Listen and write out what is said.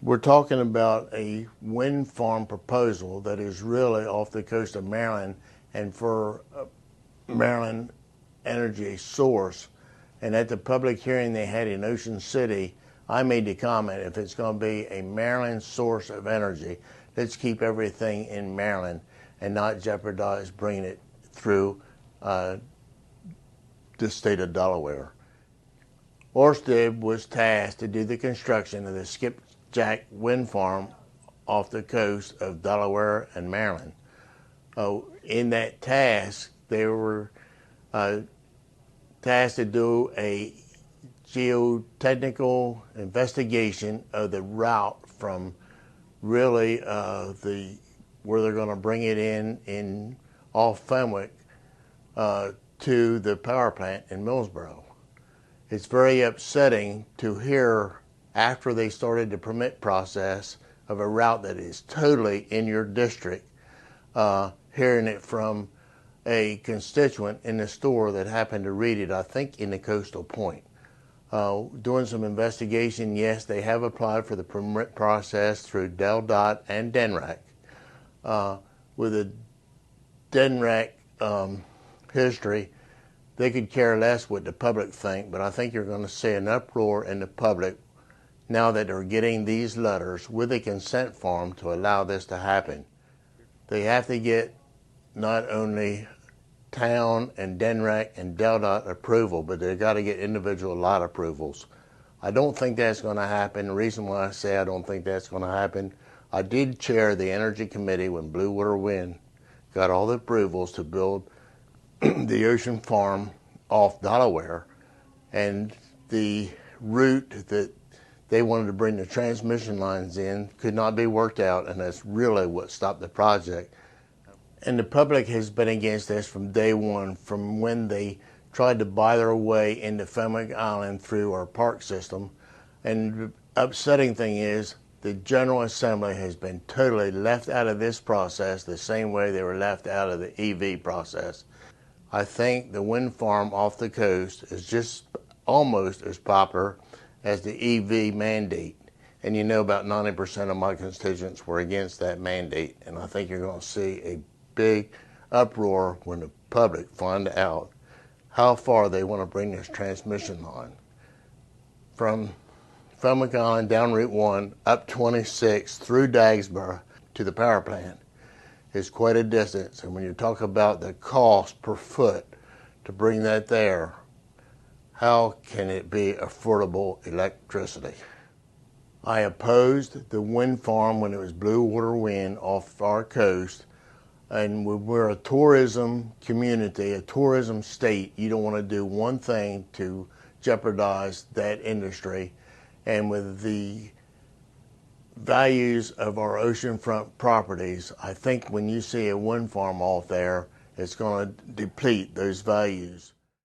We're talking about a wind farm proposal that is really off the coast of Maryland and for Maryland energy source. And at the public hearing they had in Ocean City, I made the comment, if it's going to be a Maryland source of energy, let's keep everything in Maryland and not jeopardize bringing it through the state of Delaware. Orsted was tasked to do the construction of the Skipjack wind farm off the coast of Delaware and Maryland. In that task, they were tasked to do a geotechnical investigation of the route from really where they're going to bring it in off Fenwick to the power plant in Millsboro. It's very upsetting to hear after they started the permit process of a route that is totally in your district, hearing it from a constituent in the store that happened to read it, I think in the Coastal Point. Doing some investigation, yes, they have applied for the permit process through DelDOT and DNRAC. With the DNRAC history, they could care less what the public think, but I think you're going to see an uproar in the public now that they're getting these letters with a consent form to allow this to happen. They have to get not only town and DNRAC and DelDOT approval, but they've got to get individual lot approvals. I don't think that's going to happen. The reason why I say I don't think that's going to happen, I did chair the Energy Committee when Blue Water Wind got all the approvals to build the ocean farm off Delaware, and the route that they wanted to bring the transmission lines in could not be worked out, and that's really what stopped the project. And the public has been against this from day one, from when they tried to buy their way into Fenwick Island through our park system. And the upsetting thing is the General Assembly has been totally left out of this process the same way they were left out of the EV process. I think the wind farm off the coast is just almost as popular as the EV mandate. And you know about 90% of my constituents were against that mandate. And I think you're going to see a big uproar when the public find out how far they want to bring this transmission line. From Fenwick Island down Route 1, up 26 through Dagsboro to the power plant is quite a distance. And when you talk about the cost per foot to bring that there, how can it be affordable electricity? I opposed the wind farm when it was Blue Water Wind off our coast, and we're a tourism community, a tourism state. You don't want to do one thing to jeopardize that industry. And with the values of our oceanfront properties, I think when you see a wind farm off there, it's going to deplete those values.